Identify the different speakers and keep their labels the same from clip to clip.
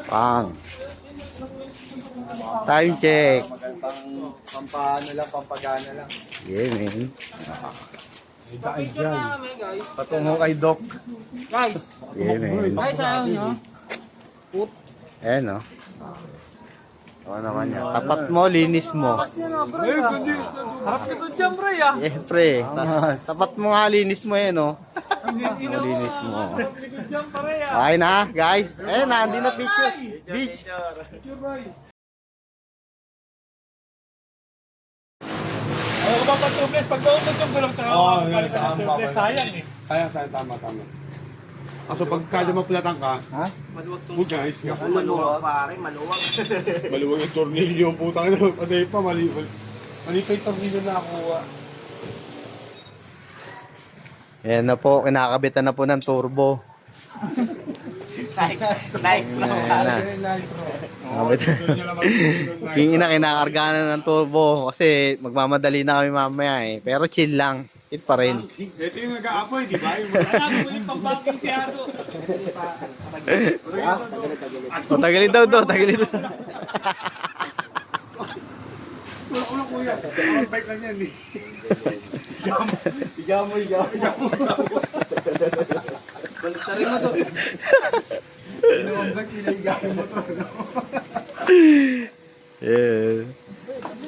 Speaker 1: Pang. Time check.
Speaker 2: Pampano lang, pampagana lang.
Speaker 1: Yeah, man.
Speaker 3: Picture na kami, guys.
Speaker 2: Patungo kay Doc.
Speaker 3: Guys,
Speaker 1: Yeah, man.
Speaker 3: guys, ayaw nyo.
Speaker 1: Ayan, no? Oo naman yan. Tapat mo, linis mo.
Speaker 3: Harap ka doon dyan, pre, ah.
Speaker 1: Yeah, pre. Tapat mo nga, linis mo yan, no? Linis mo.
Speaker 3: Harap ka doon dyan, pare, ah.
Speaker 1: Okay na, guys. Ayan na, hindi na picture. Beach.
Speaker 3: Ayaw ko ba pag-tubeless? Pag doon yung gulong, tsaka balik sa tubeless. Sayang, eh.
Speaker 4: Sayang, tama. Kaso pag kaya mapulatan ka,
Speaker 2: Ha?
Speaker 4: huwag guys ka.
Speaker 2: Maluwag pare, maluwag.
Speaker 4: Maluwag yung tornilyo yung putang ina. Paday pa, mali pa yung tornilyo na nakuha.
Speaker 1: Ayan na po, kinakabitan na po ng turbo.
Speaker 3: Like,
Speaker 1: Ayan na. Yung ina, kinakarga na ng turbo kasi magmamadali na kami mamaya eh. Pero chill lang. Chill pa rin.
Speaker 4: Ito yung nag-aapoy, di ba? Yung
Speaker 3: alam mo yung pambanking si Ado.
Speaker 1: O, tagalin daw do, tagalin daw.
Speaker 4: Wala kuya. Ang bike lang yan eh.
Speaker 2: Higa mo.
Speaker 3: Baliktarin mo to.
Speaker 2: Inuumbag, pinahigahin mo to.
Speaker 1: Yeah.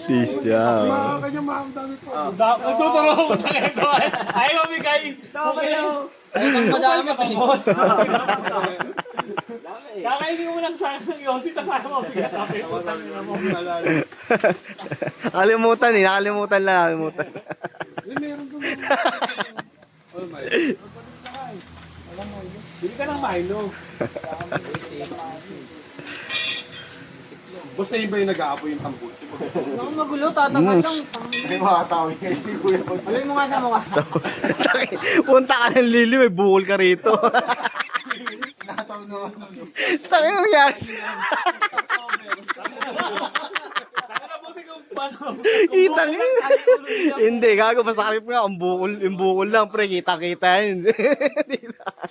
Speaker 1: Peace down.
Speaker 4: Kanya maam dami po.
Speaker 3: Nagtuturo ko tayo ito. Ayaw mabigay. Ayaw madami pa, boss. Kakainin mo lang sana ng Yossi, tapos ayaw mabigay natin.
Speaker 1: Nakalimutan eh, nakalimutan lang, nakalimutan.
Speaker 4: Bili ka ng Milo. Boss na yun ba yung nag-aapoy yung tambusi?
Speaker 3: Huwag magulo, tatagal lang.
Speaker 2: May mga tao yung hindi kuya mo.
Speaker 3: Alay mo nga sa mukha.
Speaker 1: Punta ka ng Lili, may bukol ka rito.
Speaker 2: Nataw naman.
Speaker 1: Tangin mo yan. Kitang hindi, gago, basta kalip nga, yung bukol lang, pre, kita-kita yun.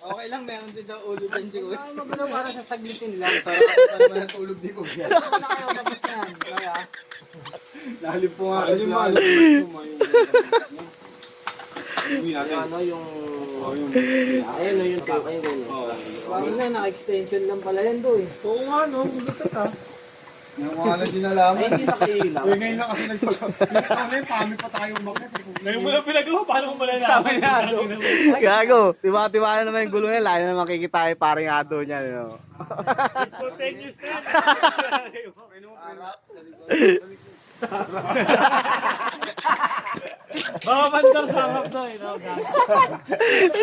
Speaker 2: Okay lang, meron din daw ulo din si kuya.
Speaker 3: Ay, magulo para sa saglitin lang.
Speaker 2: Sarap naman ang tulog ni kuya.
Speaker 3: Ano na kayo tapos yan? Kaya,
Speaker 2: Lalim po nga.
Speaker 4: Yung Milo. Uwi natin.
Speaker 3: ano yung...
Speaker 4: Yung
Speaker 3: Ayun na yung truck, ayun ganyan. Parang na, naka-extension lang pala yan do eh. Oo nga no, gulat ah.
Speaker 2: Yung mga na dinalaman.
Speaker 3: Ay, hindi nakailaw.
Speaker 4: Uy, ngayon lang kasi nagpag-pami. Pami pa tayo bakit.
Speaker 3: Ngayon mo lang pinagawa, paano mo malalaman? Tama na do.
Speaker 1: Gago, tiba-tiba na naman yung gulo niya, lalo na makikita yung parang ado niya. No?
Speaker 3: For 10 years na yan. Baka bandar sa harap do eh.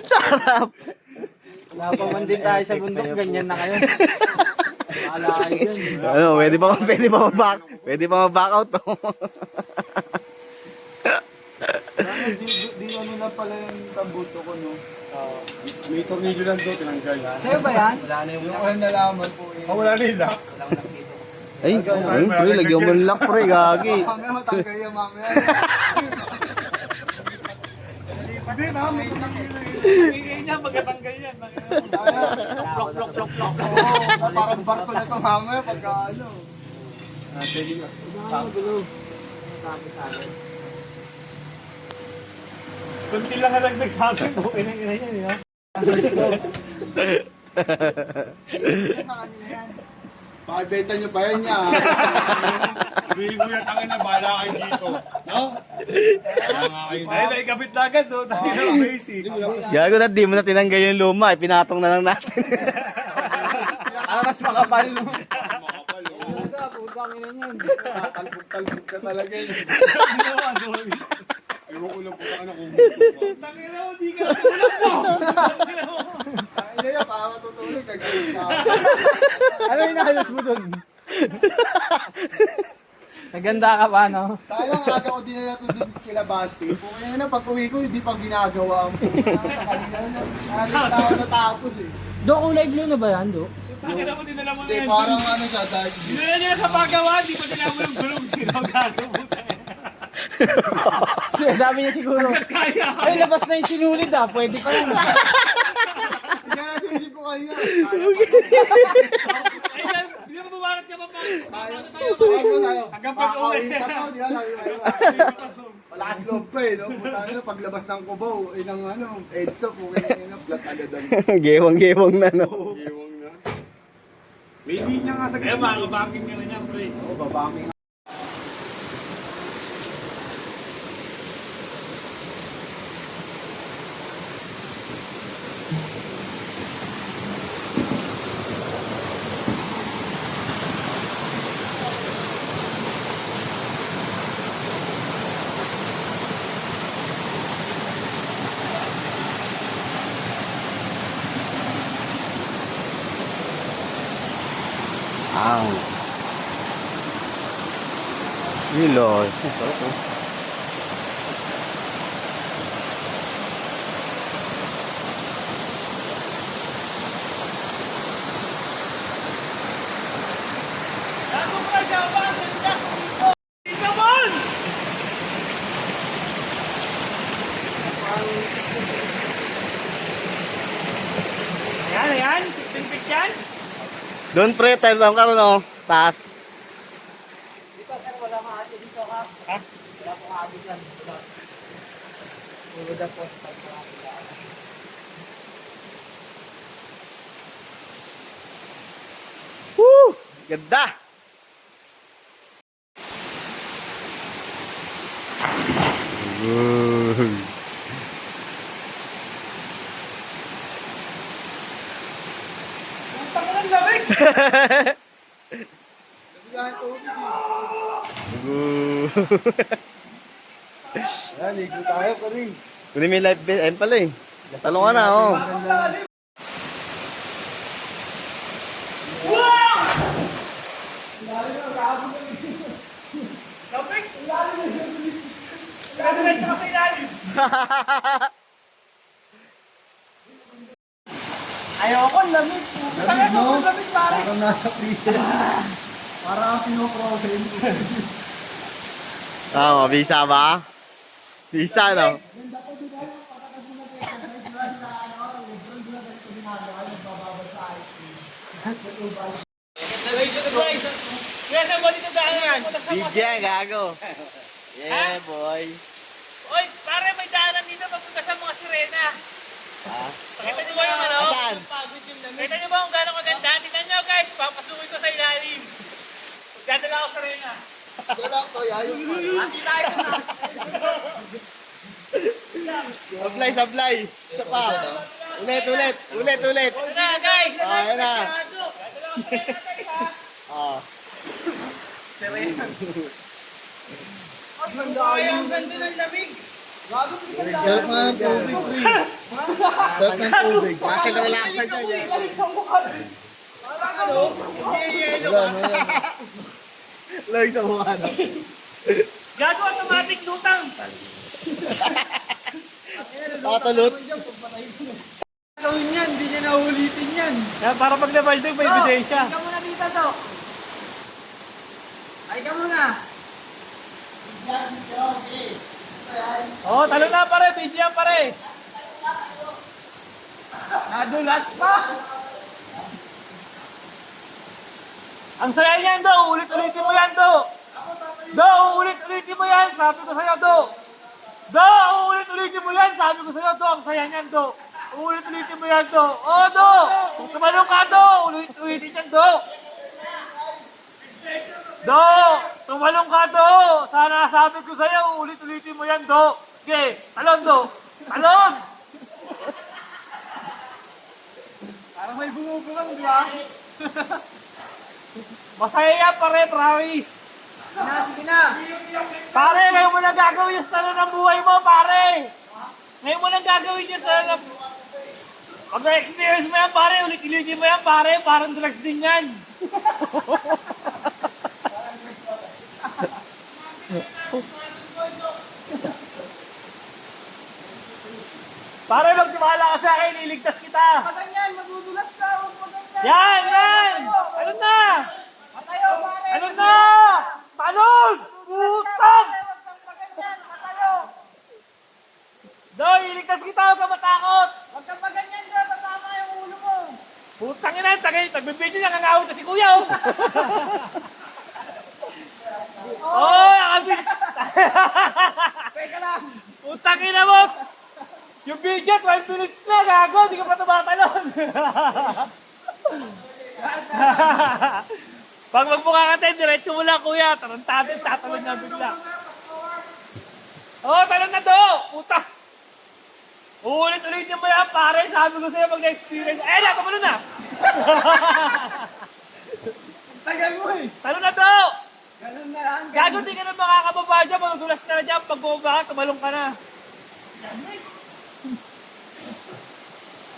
Speaker 1: Sarap.
Speaker 3: Wala pa man din tayo sa bundok, ganyan na kayo. Maalala yun.
Speaker 1: Ano, pwede pa ma-back out. Oh.
Speaker 2: Di ano na pala yung tambuto ko, no?
Speaker 4: May tornilyo lang doon, tinanggal.
Speaker 3: Sa'yo ba yan?
Speaker 2: Yung ano nalaman po eh.
Speaker 4: Wala na yung lock.
Speaker 1: Ay, pre, lagyan mo ng lock, pre, gagi.
Speaker 2: Mamaya matanggal yan, mamaya.
Speaker 4: Hindi na, may tornilyo na yun.
Speaker 3: Ingay niya, magkatanggal yan. Plok.
Speaker 2: Oo, parang barko na ito mamaya pagka ano.
Speaker 3: Kunti lang nalagdag sa akin. Okay na yun yan.
Speaker 2: Sa kanila yan. Pakibenta nyo pa yan niya.
Speaker 4: Sabihin ko yan, tangin na, bahala kayo dito. No? Kaya nga kayo
Speaker 3: Ay, naikabit na agad, no? Tayo na crazy.
Speaker 1: Gago na, di mo na tinanggal yung luma, pinatong na lang natin.
Speaker 2: Para mas makapal.
Speaker 3: Putang ina niyan.
Speaker 2: Talbog ka talaga yun.
Speaker 4: Ewan ko lang po sa anak kung
Speaker 3: Tangin na mo, di ka sa ulang mo.
Speaker 2: Ay, na yan, para matutulog. Nagkaroon ka.
Speaker 3: Ano yung nahalos mo dun? Naganda ka pa, no?
Speaker 2: Talang aga ko din na ito din kila Basti. Kung ngayon na, pag uwi ko, hindi pa ginagawa mo. Kanina na, tao na tapos eh.
Speaker 3: Do, kulay blue na ba yan, Do? Tangin na mo, dinala mo na
Speaker 2: Hindi,
Speaker 3: yan.
Speaker 2: parang ano siya, dahil
Speaker 3: Dinala niya sa paggawa, di pa dinala mo yung gulong. Ginagago mo na. Sabi niya siguro, ay labas na yung sinulid ah, pwede pa yan.
Speaker 2: Kaya nasisip ko kayo.
Speaker 3: Hindi mo bumanat ka pa pa.
Speaker 2: Hanggang pag-uwi. Malakas loob pa eh, no? Puta na, paglabas ng kubaw, ng EDSA po, kaya flat agad ang.
Speaker 1: Gewang-gewang na, no?
Speaker 4: Iwang na. May linya nga sa gitna. Kaya makabangin ka na niya, pre.
Speaker 2: Oo, babangin.
Speaker 1: Ang. Hilo. Sarap oh.
Speaker 3: Ayan, ayan. Pimpik yan.
Speaker 1: Doon pre, time lang ka no? Taas.
Speaker 3: Dito, sir, wala maati dito ka. Ha? Wala po maati dyan. Wala. Wala po.
Speaker 1: Woo! Ganda! Woo!
Speaker 3: Ang lamig!
Speaker 1: Woo!
Speaker 2: Yan, ligo tayo pa rin.
Speaker 1: Kunin mo yung life vest. Ayun pala eh. Talong ka na, oh.
Speaker 3: Lamig! Graduate ka sa ilalim! Ayoko, lamig.
Speaker 2: Lamig, no?
Speaker 3: Lamig, pare.
Speaker 2: Parang nasa freezer. Parang ang pinoproven.
Speaker 1: Ah, visa ba? Visa, no?
Speaker 3: Kaya saan mo dito daanan?
Speaker 1: Bigyan, gago. Yeah, boy.
Speaker 3: Oy, pare, may daanan dito papunta sa mga sirena.
Speaker 1: Ah?
Speaker 3: Pakita niyo ba yung ano?
Speaker 1: Saan?
Speaker 3: Pakita niyo ba kung gano'ng kaganda? Tingnan niyo guys, papasukin ko sa ilalim. Magdadala ako sa sirena.
Speaker 2: Wala ko, ayaw mo.
Speaker 3: Ati tayo na.
Speaker 1: Sablay, sablay. Isa pa. Ulit, ulit. Ulit, ulit.
Speaker 3: Ito na guys.
Speaker 1: Ah, yun na.
Speaker 3: Dadala ako sa sirena guys ha.
Speaker 1: Ah.
Speaker 3: Sirena. Ang ganda ng lamig.
Speaker 2: Sarap nga ng tubig, pre. Sarap ng tubig.
Speaker 1: Kasi relax na dyan. eh.
Speaker 3: Ano? Yelo
Speaker 2: Wala,
Speaker 3: ka.
Speaker 2: no, yan.
Speaker 1: Lag sa mukha, no?
Speaker 3: Gago automatic lutang.
Speaker 1: Patulot.
Speaker 3: Gawin yan, hindi niya nahulitin yan. Para pag nabaldog, may ebidensya. Ay ka muna dito to. Ay ka muna. Oh, talo na pare, video pare. Nadulas pa. Ang saya niyan do, ulit-ulitin mo yan do. Do, ulit-ulitin mo yan, sabi ko sa'yo do. Do, ulit-ulitin mo yan, sabi ko sa'yo do, ang saya niyan do. Ulit-ulitin mo yan do. Oh do, kung tumalong ka do, ulit-ulitin yan do. Do, tumalong ka do. Sana sabi ko sa'yo, ulit-ulitin mo yan do. Okay, talon do. Talon! Parang may bumubulang, di ba? Masaya yan pare, promise. Sige na. Pare, ngayon mo na gagawin yung stalo ng buhay mo, pare. Ngayon mo na gagawin yung stalo ng... Pag na-experience mo yan, pare, ulit-ulitin mo yan, pare. Parang drugs din yan. Pare, magtiwala ka sa akin, iligtas kita.
Speaker 2: Maganyan, magudulas ka. Huwag maganyan.
Speaker 3: Yan, yan. Ano na?
Speaker 2: Matayo, pare.
Speaker 3: Ano na? Talon! Putang!
Speaker 2: Huwag kang maganyan. Matayo.
Speaker 3: Do, iligtas kita, huwag ka matakot.
Speaker 2: Huwag kang maganyan, dyan. Tatama yung ulo mo.
Speaker 3: Putang ina, nagbibidyo niya, kangawit na si Kuya, oh. Oh, nakabi.
Speaker 2: Teka lang!
Speaker 3: Putang ina mo. Yung video, 12 minutes na, gago. Di ka pa tumatalon. Pag magmukha ka tayo, diretso mo lang, Kuya. Tarantado, tatalon niya bigla. Oh, talon na do. Puta. Uulit-ulitin mo yan, pare. Sabi ko sa'yo, mag-experience. Eh, nakamalo na.
Speaker 2: Tagal mo eh!
Speaker 3: Talon na do.
Speaker 2: Ganun na lang!
Speaker 3: Gago, di ka na makakababa dyan. Magugulas ka na dyan. Pag bumaba ka, tumalong ka na.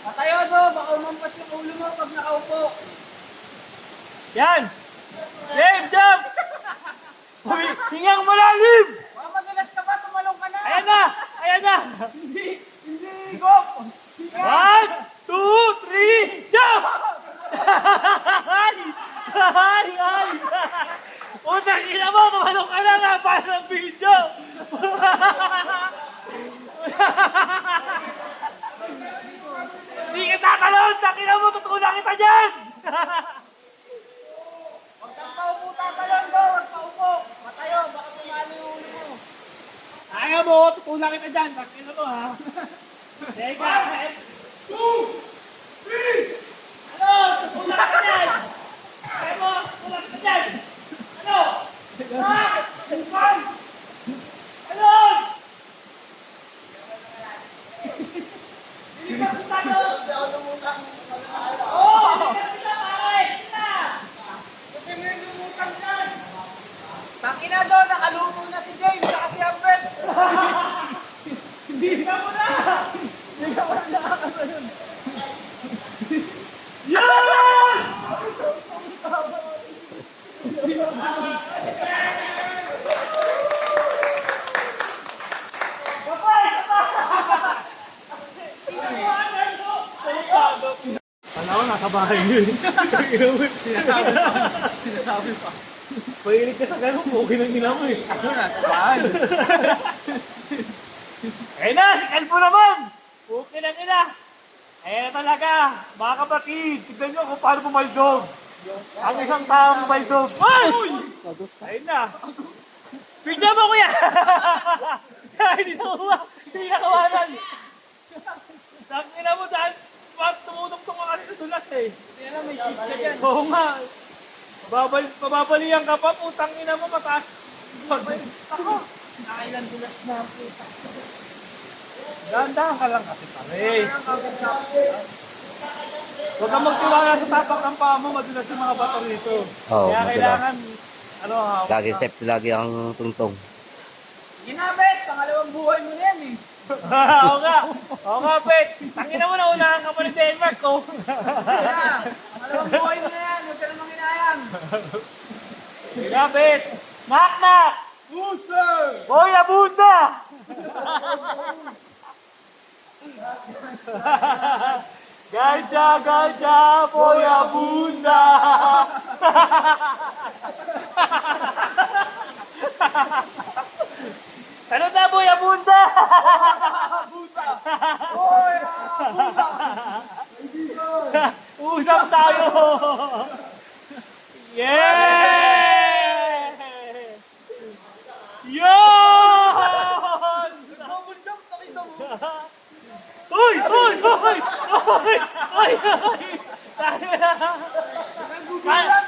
Speaker 2: Patayo do! Baka umampas yung ulo mo pag nakaupo!
Speaker 3: Yan. Dave, jump. Uy, hingang malalim.
Speaker 2: Baka madulas ka pa, tumalong ka na!
Speaker 3: Ayan na. Ayan na.
Speaker 2: Hindi! Go!
Speaker 3: 1, 2, 3, jump! Ay! Ay! Ay! Utang ina mo, tumalong ka na nga para ng video! Hindi ka tatalon! Takina mo, tutunan kita dyan!
Speaker 2: Huwag kang paupo tatalon do! Huwag paupo! Patayo! Baka tumalo yung ulo mo!
Speaker 3: Ayaw mo, tutunan kita dyan! Takina mo ha! Teka! 2, 3! Ano? Tutunan ka dyan! Ayaw mo, tutunan kita dyan! Ano? Ano? Hindi ka tutalo!
Speaker 2: Kasi ako lumutang
Speaker 3: Oo! Hindi ka kita, pare! Kita!
Speaker 2: Kasi mo yung lumutang dyan! Tangina do! Nakaluto na si James! Saka si Albert!
Speaker 3: Hindi ka mo na!
Speaker 2: Hindi ka wala nakakasunod!
Speaker 3: Yan! Alam ko, nasa bahay yun.
Speaker 2: Sinasabi pa!
Speaker 3: Pahilig ka sa ganun, okay nang ginawa mo eh.
Speaker 2: Ano nasa bahay?
Speaker 3: Eh na, si Kalbo naman! Okay lang ina. Eh talaga, mga kapatid, tignan nyo kung paano bumaldog. Ang isang taong bumaldog. Ay! Ayun na. Bigyan mo kuya! Hindi nakuha. Hindi nakawalan. Tangina mo dahil tumutong-tong ka kasi sa dulas eh.
Speaker 2: Yan na, may sheet ka dyan!
Speaker 3: Oo nga. Mababalihan ka pa, putang ina mo, mataas. Ako.
Speaker 2: Nakailan dulas na ang puta!
Speaker 3: Dahan-dahan ka lang kasi pare. Huwag kang magtiwala sa tapak ng paa mo, madulas yung mga bato rito.
Speaker 5: Oo,
Speaker 3: Kaya
Speaker 5: madulas.
Speaker 3: kailangan, ano, hawak
Speaker 5: Lagi
Speaker 3: ka.
Speaker 5: safe, lagi ang tungtong.
Speaker 2: Ginabit! Pangalawang buhay mo na yan eh!
Speaker 3: Oo nga. Oo nga, Pet. Tangina mo na, unahan ka pa ni Denmark, oh.
Speaker 2: Kaya! Pangalawang buhay mo na yan! Huwag ka namang inayang!
Speaker 3: Sige, Pet. Knock-knock!
Speaker 2: Booster!
Speaker 3: Boy, abunda! Gaja, gaja, boy, abunda! Ano na, boy, abunda!
Speaker 2: Hoy!
Speaker 3: Usap tayo! Yeah! Yon!
Speaker 2: Double jump! Nakita mo!
Speaker 3: Uy! Uy! Uy! Uy! Uy!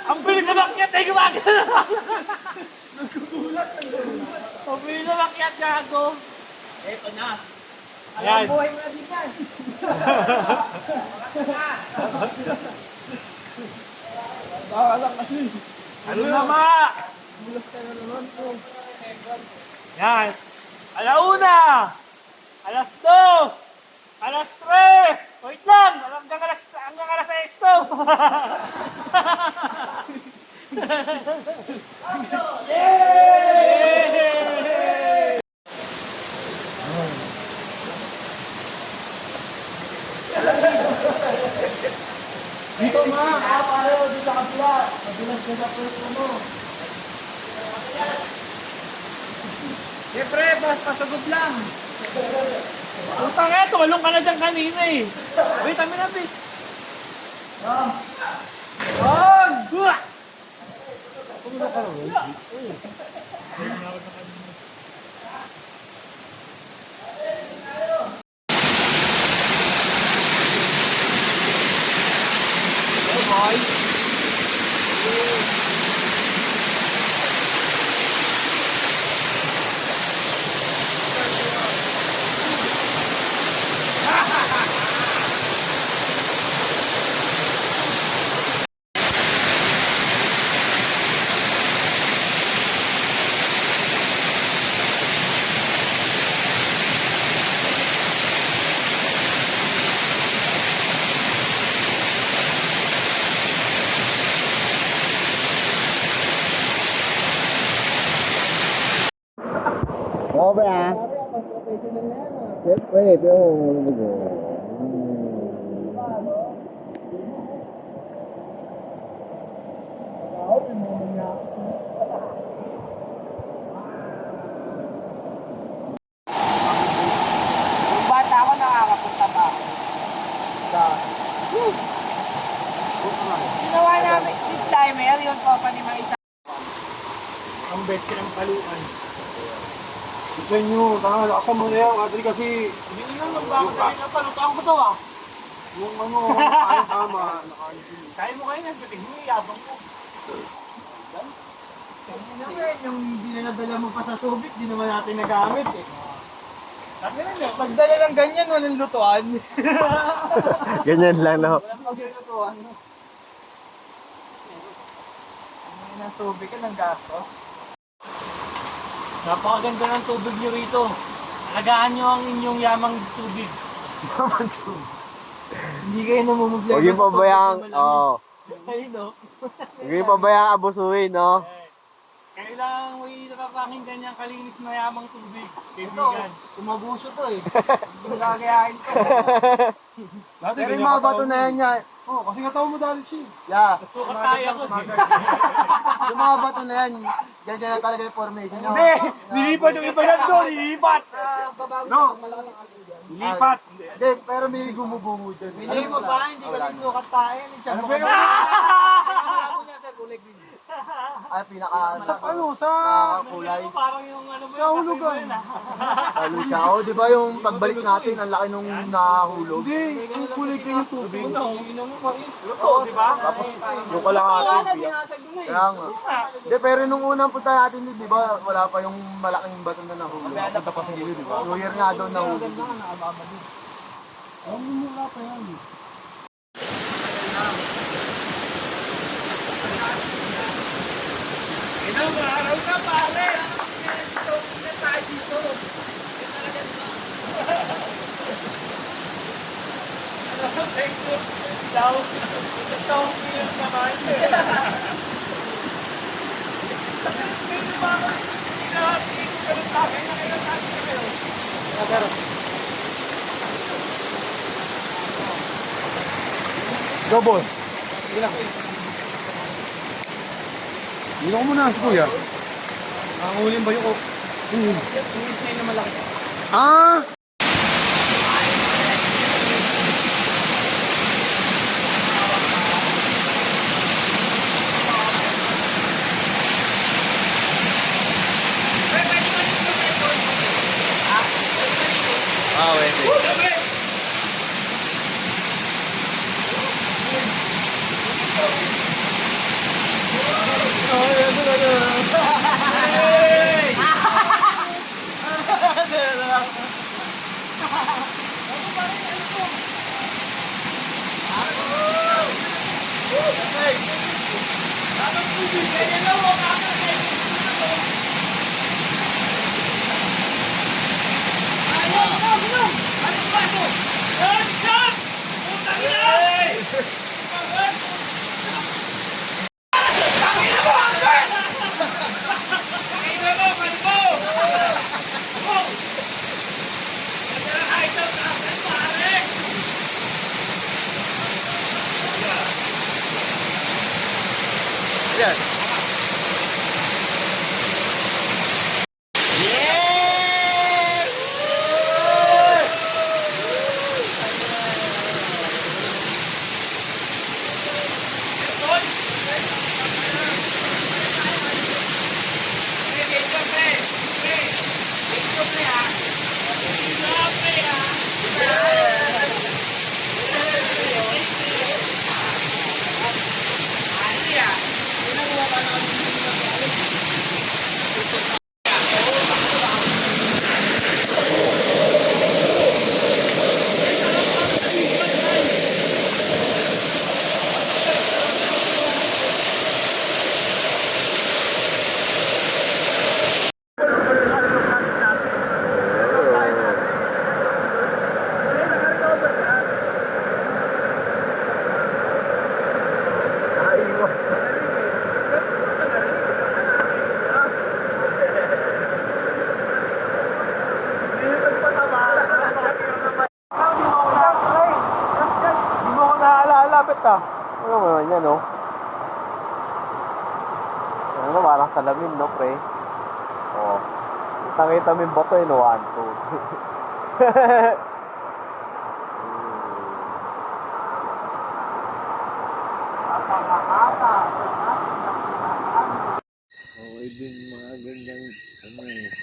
Speaker 3: Ang bilis na makyat ay gumagano! Ang bilis na makyat, gago! Eto na! Ayan!
Speaker 2: Buhay mo na din yan! Bakalang kasi!
Speaker 3: Ano na ma?
Speaker 2: Bulas ka na naman po!
Speaker 3: Yan! Alauna! Alas 2! Alas 3! Wait lang! Hanggang alas 6 to! Yay!
Speaker 2: Dito ma! Pare! Dito sa kapila! Madulas ka sa pwesto mo! Siyempre! Pasagod lang!
Speaker 3: Putang nga, tumalong ka na dyan kanina eh. Wait, kami na, bitch.
Speaker 1: Oo ba yan? Siyempre, pero
Speaker 3: Nung bata ako, nakakapunta pa ako. Ginawa namin this timer, yun po, panimang isa.
Speaker 4: Ang best ka ng paluan. Sa inyo, tanga, lakasan mo na yan. Adri kasi,
Speaker 3: Hindi nyo nang bakit kami na palutaan ko to ah.
Speaker 4: yung ano, kaya tama.
Speaker 3: Kaya mo kayo nagdating mo, yabang mo.
Speaker 2: Yung dinadala mo pa sa subik, di naman natin nagamit eh. Pagdala ng ganyan, walang lutuan.
Speaker 1: ganyan lang, no?
Speaker 2: Walang paglutuan. Ang ng subik ka ng gastos.
Speaker 3: Napakaganda ng tubig nyo rito. Alagaan nyo ang inyong yamang tubig.
Speaker 2: Hindi kayo namumublag.
Speaker 1: Huwag yung pabayang,
Speaker 2: Ayun no?
Speaker 1: Huwag yung pabayang abusuhin, no?
Speaker 3: Kailangan mo itatapangin ganyang kalinis na yamang tubig.
Speaker 2: Ito,
Speaker 3: Kaibigan.
Speaker 2: kumaguso to eh. Hindi gagayahin to.
Speaker 4: Dati,
Speaker 2: Pero yung
Speaker 4: ganyan
Speaker 2: mga bato
Speaker 4: katawan
Speaker 2: na
Speaker 4: mo.
Speaker 2: yan niya.
Speaker 4: Oo, kasi katawan mo dati siya.
Speaker 2: Yeah.
Speaker 3: Sukat tayo ko.
Speaker 2: Yung mga bato na yan, ganyan na talaga yung formation nyo.
Speaker 3: Hindi! Nilipat yung iba yan doon! Nilipat!
Speaker 4: No! Lipat!
Speaker 2: Hindi, pero may gumugungo dyan. Hindi mo ba? Hindi ka din sukat tayo.
Speaker 4: Ano ba yung...
Speaker 2: Ay, pinaka...
Speaker 4: Sa ano? Sa...
Speaker 2: kulay.
Speaker 3: Parang yung ano mo
Speaker 4: Sa hulugan.
Speaker 2: Ano siya? O, di ba yung pagbalik natin, ang laki nung nahulog?
Speaker 4: Hindi, yung kulay kayo yung tubig.
Speaker 3: Luto, di ba?
Speaker 4: Tapos, yung kalahati.
Speaker 2: Kaya nga. Hindi, pero nung unang punta natin, di ba, wala pa yung malaking bato na nahulog.
Speaker 4: Punta pa sa huli, di ba?
Speaker 2: New Year nga daw nahulog.
Speaker 3: Ilang araw ka pare! Thank you. Ikaw ang naman.
Speaker 4: Double. Hindi ko muna si Kuya.
Speaker 3: Nangulim ba yung
Speaker 4: Ah!
Speaker 1: Wait. Yes. Ano, parang salamin, no, pre? Oo. Kitang-kita mo yung bato, no? 1, 2.
Speaker 3: Okay din mga ganyang ano eh.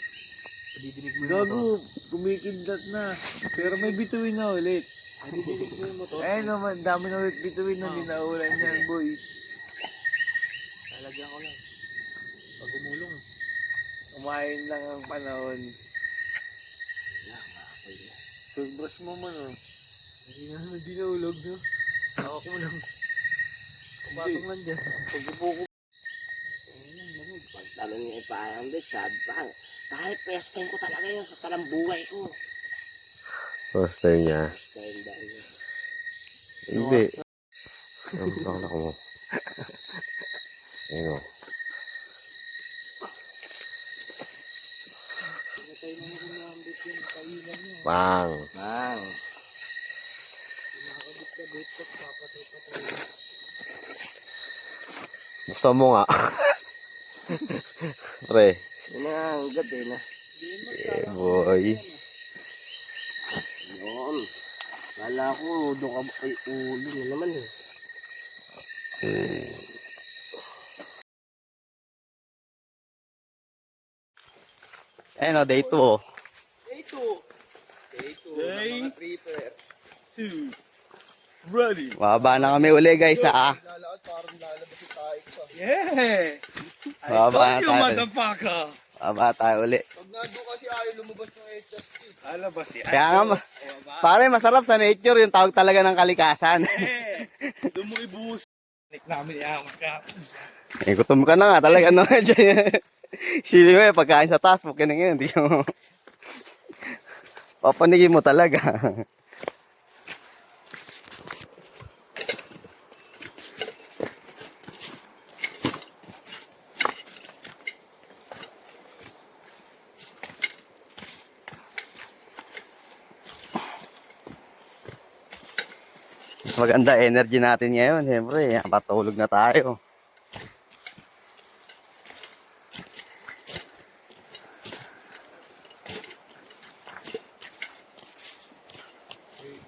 Speaker 3: Gago, kumikidlat na. Pero may bituin na ulit. Eh naman, dami na ulit bituin na dinaulan yan, boy. Lalagyan ko lang. Pag umulong. Kumain lang ang panahon. Toothbrush mo man, oh. Hindi na ulog, no? Hawak mo lang. Kupatong lang dyan. Pag-upo ko.
Speaker 5: Pagtanong niya parang dit, sabi pa, kahit first time ko talaga yun sa talang buhay ko.
Speaker 1: First time niya.
Speaker 5: First time dahil.
Speaker 1: Hindi. Ang bakla ko mo. Ayun o. Bang!
Speaker 5: Bang!
Speaker 1: Buksan mo nga. Pre.
Speaker 5: Yun na nga, ang gad eh na.
Speaker 1: Yeah, boy.
Speaker 5: Yun. Kala ko, doon ka ay ulo na naman eh.
Speaker 1: Ayun o, day 2 o.
Speaker 3: Two. Ready.
Speaker 1: Baba na kami uli guys ha.
Speaker 2: Lalakad parang lalabas yung tayo pa.
Speaker 3: Yeah!
Speaker 1: Baba na tayo.
Speaker 3: motherfucker!
Speaker 1: Baba tayo uli.
Speaker 2: Pag nandun kasi ayaw lumabas ng HSP.
Speaker 3: Ala ba si
Speaker 1: Kaya nga, pare masarap sa nature yung tawag talaga ng kalikasan.
Speaker 3: Doon mo ibuhos. Nick namin yaman ka.
Speaker 1: Eh, gutom ka na nga talaga, no? Sili mo eh, pagkain sa taas mo, kinangin, hindi mo. Papanigin mo talaga. Mas maganda energy natin ngayon, siyempre, patulog na tayo.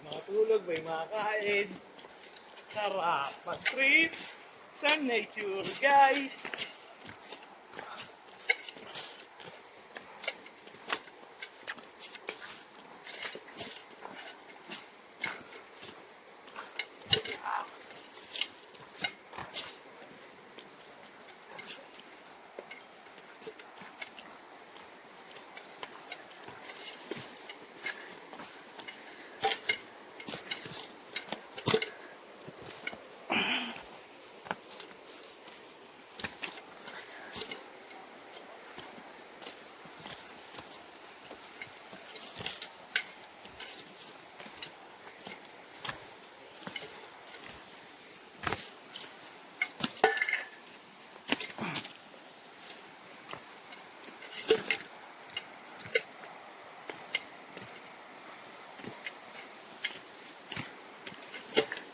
Speaker 3: Matulog, may makain. Sarap mag-treat sa nature, guys.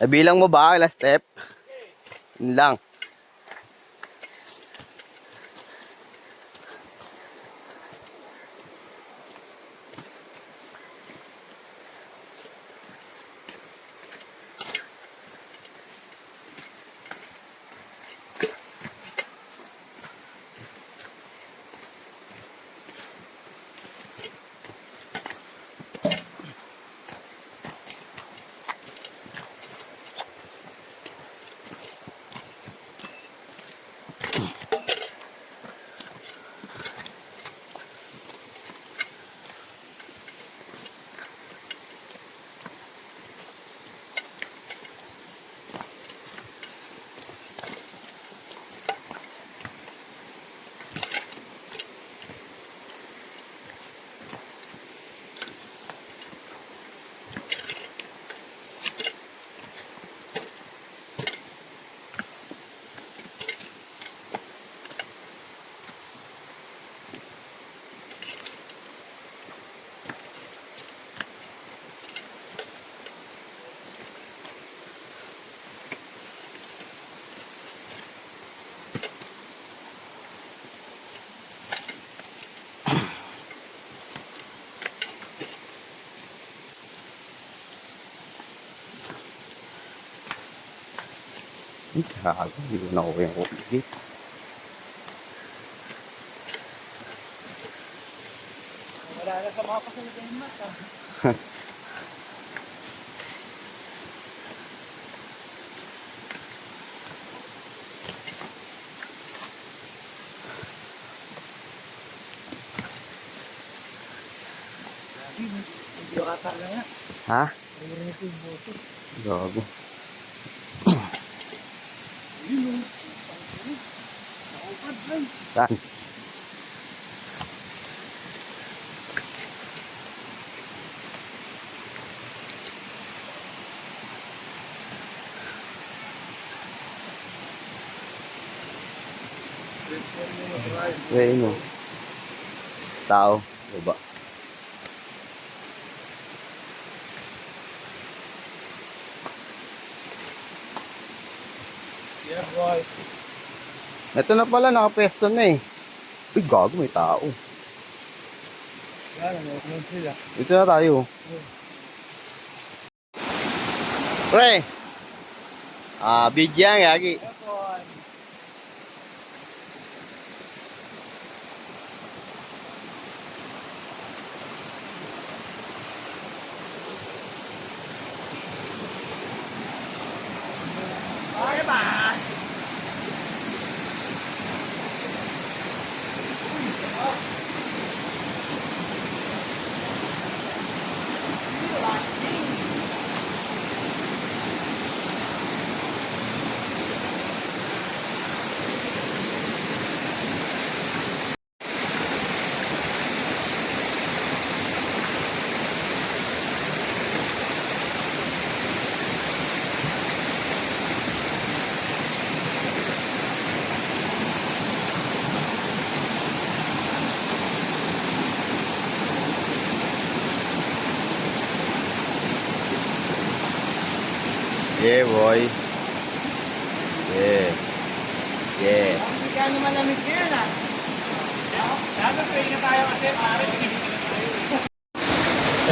Speaker 1: Nabilang mo ba last step? Yun lang. Ay, gago. Hindi ko nakuha yung gate.
Speaker 3: Wala na sa mga pasalita yung mata. Hindi ko kata lang nga.
Speaker 1: Ha?
Speaker 3: Narinig ko yung boses.
Speaker 1: Gago. Saan? Ayun mo. Tao. Baba.
Speaker 3: Yeah, boy.
Speaker 1: Ito na pala, nakapesto na eh. Uy, gago, may tao.
Speaker 3: Yan, ano sila.
Speaker 1: Dito na tayo. Pre! Bidyan, gagi.
Speaker 3: Yeah, boy. Okay ba?
Speaker 1: Yeah, boy. Yeah. Yeah.
Speaker 3: Hindi ka naman lamig yan ah. Dapat pwede tayo kasi pare.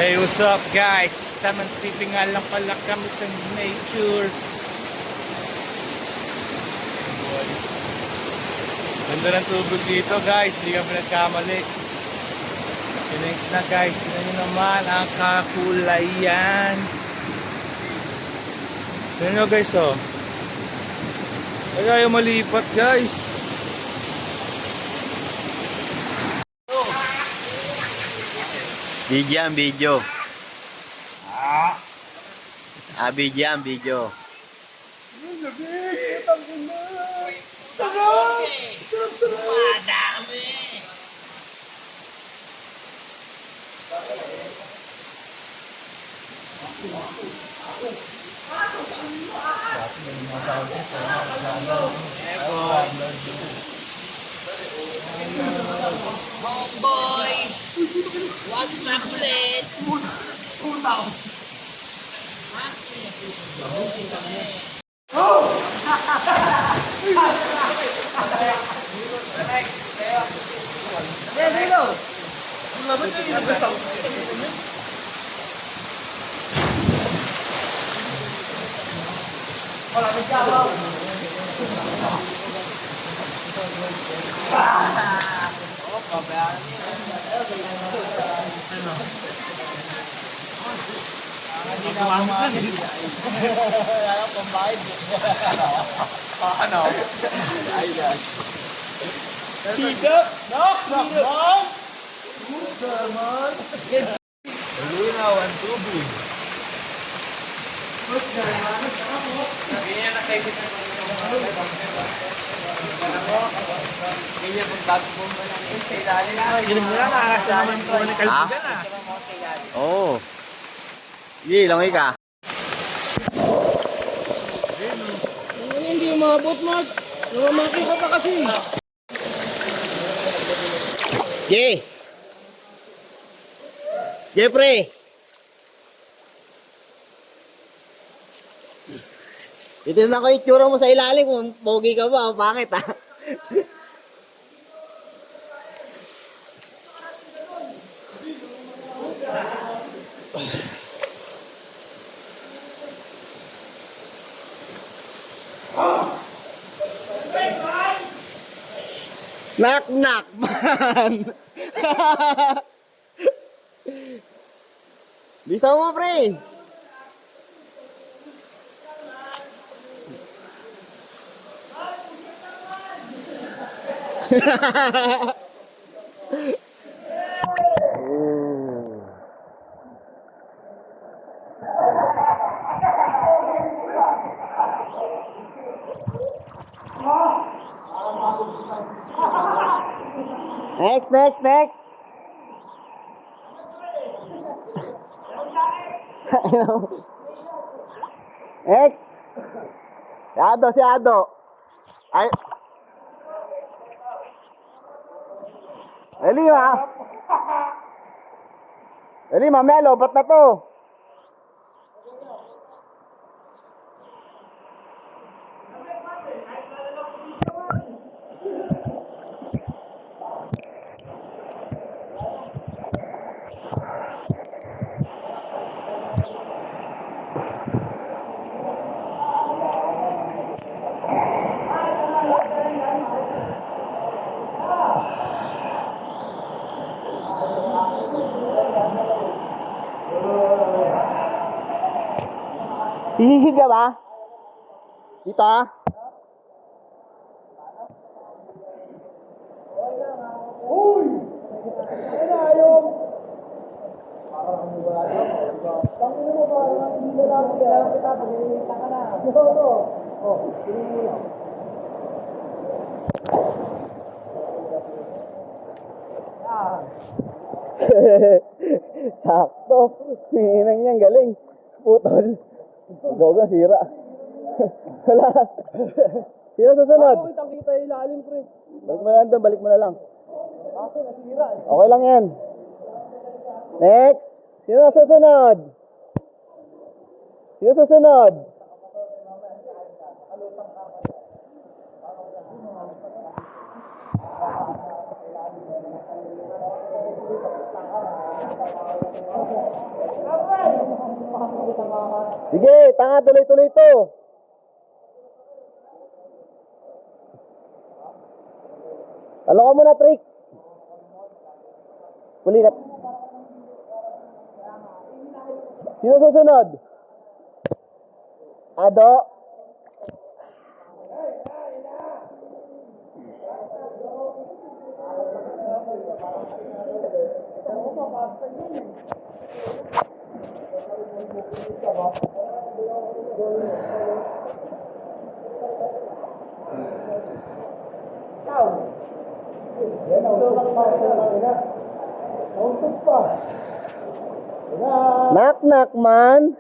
Speaker 3: Hey, what's up guys? Tamang titingal lang pala kami sa nature. Ganda ng tubig dito guys, hindi kami nagkamali. Thanks na guys, tignan nyo naman ang kakulayan. Tignan nyo guys oh. Huwag kayo malipat guys.
Speaker 1: Bidyan, video. Bidyan, video.
Speaker 5: Homeboy! Huwag makulit!
Speaker 3: Peace up! Knock! Knock! Knock! Lunaw ang tubig. Giling mo na, nakakasa naman po ng kalbigan ah.
Speaker 1: Oo. Sige, langoy ka.
Speaker 4: Hindi umabot, Mark. Lumamaki ka pa kasi.
Speaker 1: Sige. Sige, pre. Titignan ko yung itsura mo sa ilalim kung pogi ka ba o bakit ah. Knock knock man. Bisa mo pre. Next. Next. Si Ado. Ay. Mamaya lobat na to. Hihisid ka ba? Dito ah. Sakto. Hinang niyang galing. Putol. Goga, sira. Wala. Sino susunod?
Speaker 4: Kita yung ilalim, pre.
Speaker 1: Balik mo na lang. Okay lang yan. Next. Sino susunod? Sige, tanga, tuloy-tuloy ito. Talo ka muna, trick. Pulinat. Sino susunod? Ado. Knock man.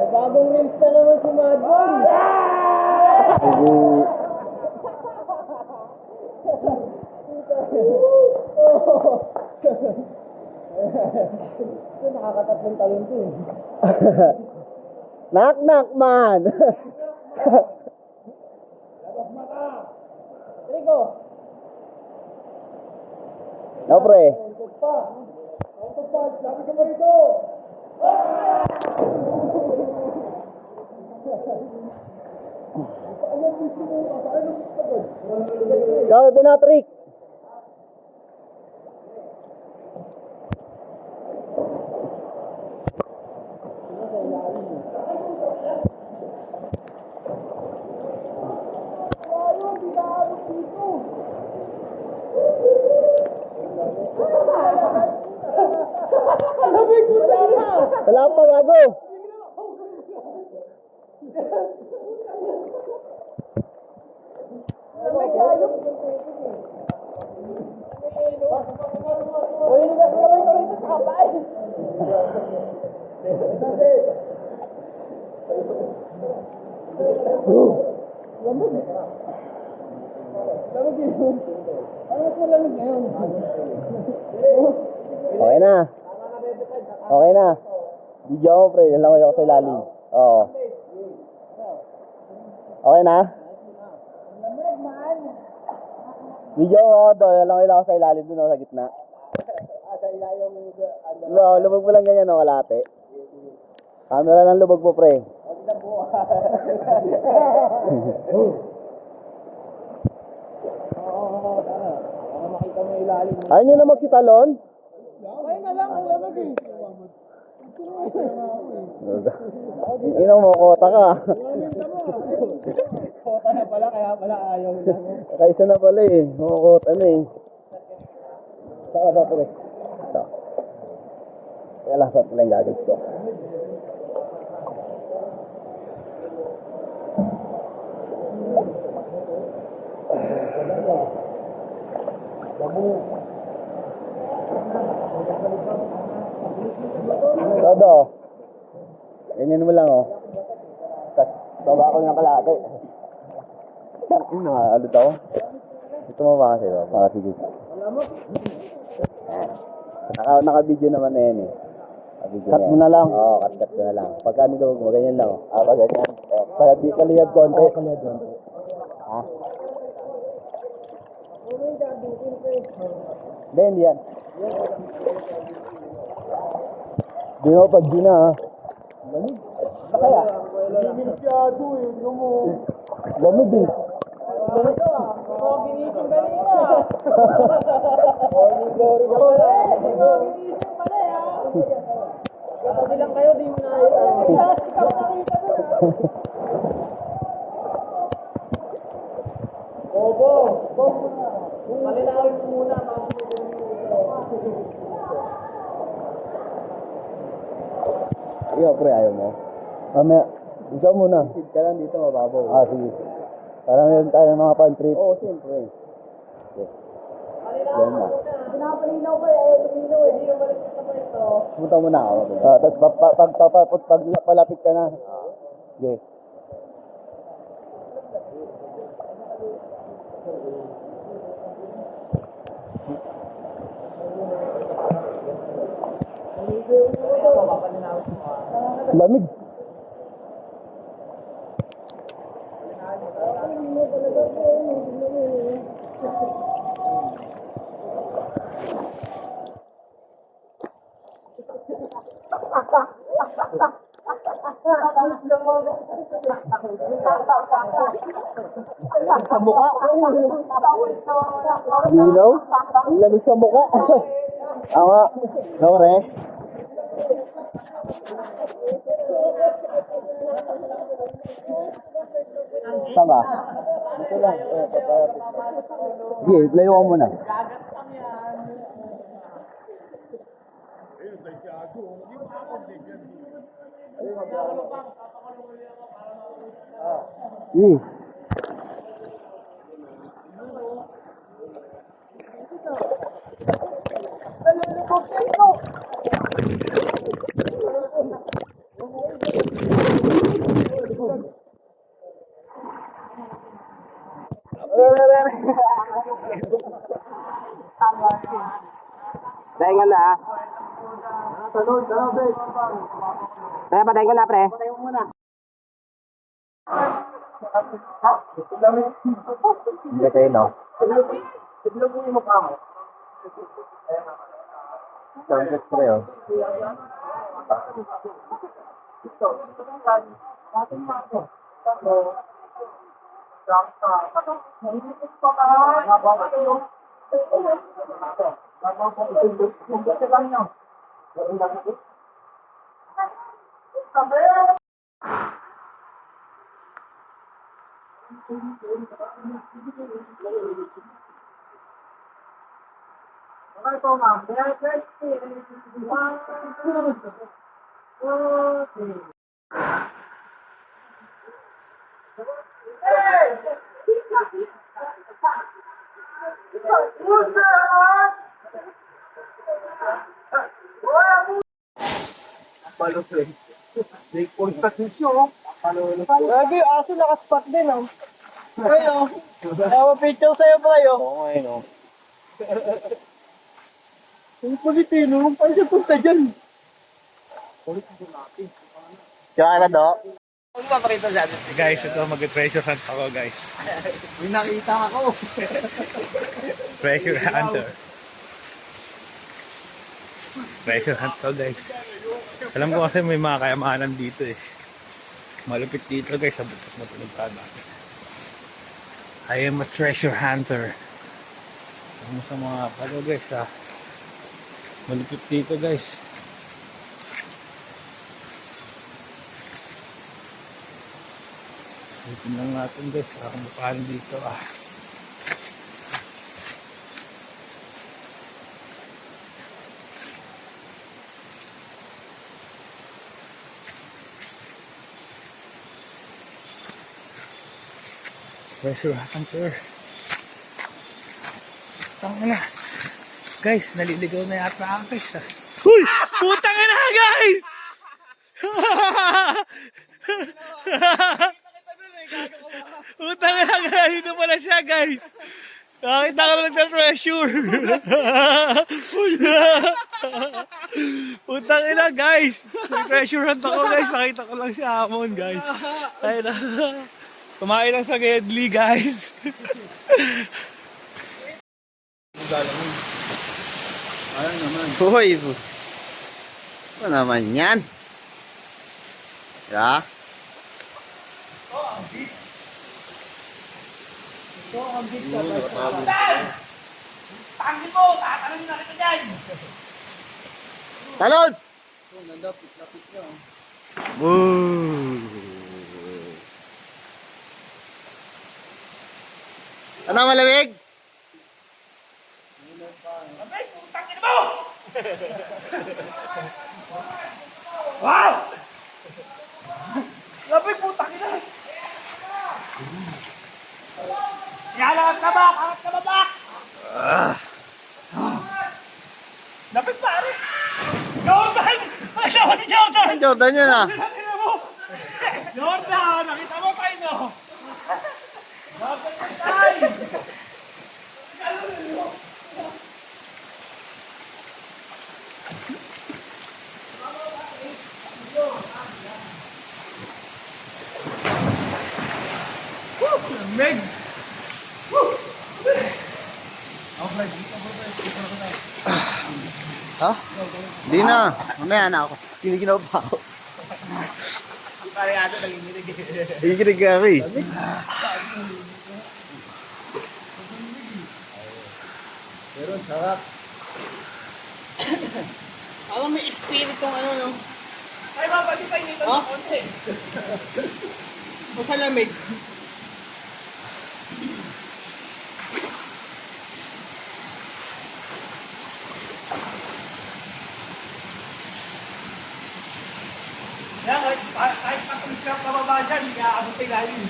Speaker 4: Bagong reels na naman si Madman. Nakakatatlong talon to.
Speaker 1: Knock man.
Speaker 4: Rico.
Speaker 1: No, pre.
Speaker 4: Sabi ka mo rito.
Speaker 1: Ikaw, ito na, trick. Wala pa, gago. Okay na. Okay na. Video mo, pre. Langoy ako sa ilalim. Oo. Okay na? Video ko, lang ako sa ilalim dun, sa gitna.
Speaker 2: Sa ilalim
Speaker 1: Lubog mo lang ganyan, no, kalate. Camera lang lubog mo, pre. Ayaw nyo na magsitalon?
Speaker 2: Kaya nga lang, ang lamag eh.
Speaker 1: Inaw mo, kota ka.
Speaker 2: Kota na pala, kaya pala ayaw lang.
Speaker 1: Kaisa na pala eh. Kota na eh. Saka sa pre. Ito. Kaya lang sa pala yung gagawin ko. Todo. Ganyan mo lang, oh. Tapos, baba ko ng kalate. Ano daw? Ito mo ba kasi, oh? Para sige. Naka-video naman na yan, eh. Cut mo na lang. Oo, cut mo na lang. Pagka nilog mo, ganyan lang, oh. Pag ganyan. Kaya di kaliyad konti. Ha? Hindi yan. Di mo pag di na, ha? Lamig. Ano kaya?
Speaker 2: Minsyado eh, ano mo.
Speaker 1: Lamig eh.
Speaker 2: Lamig ka ah. Mukhang ginising kanina. Morning glory ka pala. Hindi mo ginising pala eh ha. Katabi lang kayo, di mo na ikaw nakita doon ha. Bobo, bobo na. Malinawin mo muna.
Speaker 1: Iyo, pre, ayaw mo. Mamaya, ikaw muna. Sit ka lang dito, mababaw. Ah, sige. Parang meron tayo ng mga pan-trip. Oo, siyempre. Okay. Yan na.
Speaker 2: Pinapalinaw ko eh, ayaw tuminaw eh. Hindi yung balik sa pa ito.
Speaker 1: Pumunta muna ako. Tapos pag palapit ka na. Okay. Lamig. Sa mukha. Dinaw? Lamig sa mukha. Tama. Nore. Tama. Dito lang. Sige, layo ka muna. Sige.
Speaker 5: Dahingan na ah.
Speaker 2: Talon, bek.
Speaker 5: Kaya patayin ko na pre.
Speaker 1: Hindi kayo, no?
Speaker 2: Tignan mo yung mukha mo.
Speaker 1: Target pre, oh.
Speaker 2: Lagi, aso nakaspot din oh. Ayo. Tawa picture sa'yo pre oh.
Speaker 1: Oo nga, no?
Speaker 2: Yung Pilipino, paano siya punta dyan?
Speaker 1: Kaya na, do?
Speaker 3: Guys, ito mag-treasure hunt ako guys.
Speaker 2: May nakita ako.
Speaker 3: Treasure hunter. Treasure hunt to guys. Alam ko kasi may mga kayamanan dito eh. Malupit dito guys sa butas na pinuntahan natin. I am a treasure hunter. Ano sa mga palo guys ha. Malupit dito guys. Tingnan lang natin guys kung paano dito ah. Treasure hunter. Tangina. Guys, naliligaw na yata ako guys ah. Uy! Putang ina guys! Putang ina guys! Dito pala siya guys! Nakita ka lang ng treasure! Putang ina guys! May treasure hunt ako guys! Nakita ko lang siya hamon guys! Ay na! Kumain lang sa Gedli guys!
Speaker 1: Ano naman? Hoy! Ano naman yan? Ya?
Speaker 3: Tangin mo! Tatanungin na kita dyan!
Speaker 1: Talon!
Speaker 2: Lapit niya.
Speaker 1: Woo! Ano malamig?
Speaker 3: Abay, putang ina mo! Wow! Labay, putang ina! Yalangat ka ba? Angat ka ba ba? Lapit pare! Jordan! Ay, siya si Jordan!
Speaker 1: Jordan yan ah!
Speaker 3: Nakita mo! Jordan! Nakita mo pa ino! Jordan patay! Meg!
Speaker 1: Ha? Hindi na. Mamaya na ako. Kiniginaw pa ako.
Speaker 3: Pare ato nanginginig.
Speaker 1: Ikinig kami. Pero sarap.
Speaker 5: Alam may spirit ng ano, no?
Speaker 3: Ay, babali pa inito ng konti.
Speaker 5: Masalamig.
Speaker 3: Kaya kahit patuloy siya pababa dyan, hindi aabot sa ilalim.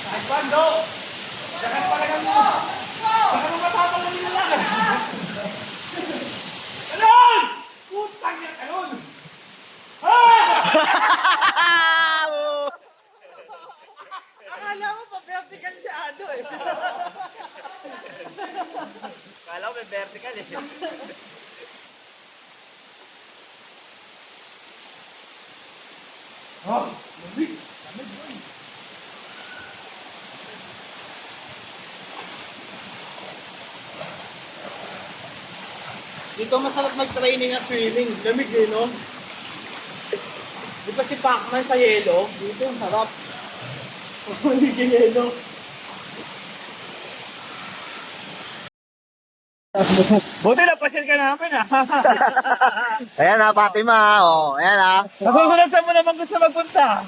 Speaker 3: Kahit bando! Dagan talagang mo! Baka mo mapapagaling na lang! Ganon! Putang yan, ganon!
Speaker 5: Akala mo pa vertical siya ano eh.
Speaker 3: Kala ko may vertical eh. Oh, lamig! Lamig yun!
Speaker 5: Dito masarap mag-training na swimming. Lamig eh, no? Di ba si Pacman sa yelo? Dito, sarap. Hindi yelo.
Speaker 3: Buti na pasyal ka namin ah.
Speaker 1: Ayan ha, Fatima. Oh, ayan ha.
Speaker 3: Nasusunod saan mo naman gusto magpunta?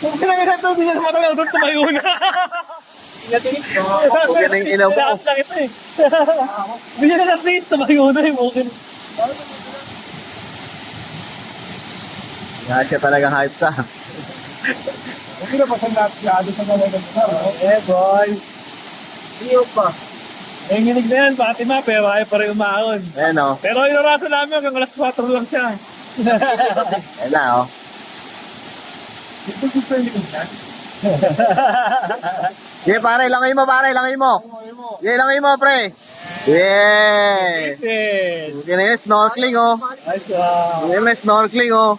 Speaker 3: Kung kinagana ito, hindi na matagal doon tumayo na.
Speaker 5: Natinis ko.
Speaker 1: Okay na yung inaw mo.
Speaker 3: Lakas lang ito eh. Hindi na at least tumayo na yung okay.
Speaker 1: Nga siya talagang hype sa.
Speaker 4: Okay na pa sa nasyado sa mga nagkasar.
Speaker 3: Eh boy.
Speaker 1: Iyo pa.
Speaker 3: Eh nginig na yan, Fatima, pero ayaw pa rin umahon.
Speaker 1: Ayan o.
Speaker 3: Pero yung oraso namin hanggang alas 4 lang siya.
Speaker 1: Ayan na o.
Speaker 4: Ito gusto yung likod yan.
Speaker 1: Yeah, pare, langay mo, pare, langay mo. Yeah, langay mo, pre. Yeah.
Speaker 3: Yes.
Speaker 1: Yan na snorkeling, oh.
Speaker 3: Nice one.
Speaker 1: Yan na snorkeling, oh.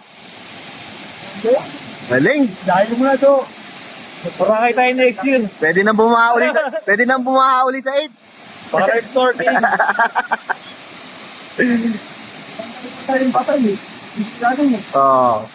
Speaker 1: Galing.
Speaker 3: Dahil mo na to. Para kayo tayo next year.
Speaker 1: Pwede nang bumaha uli sa 8.
Speaker 3: Para snorkeling.
Speaker 1: Oh.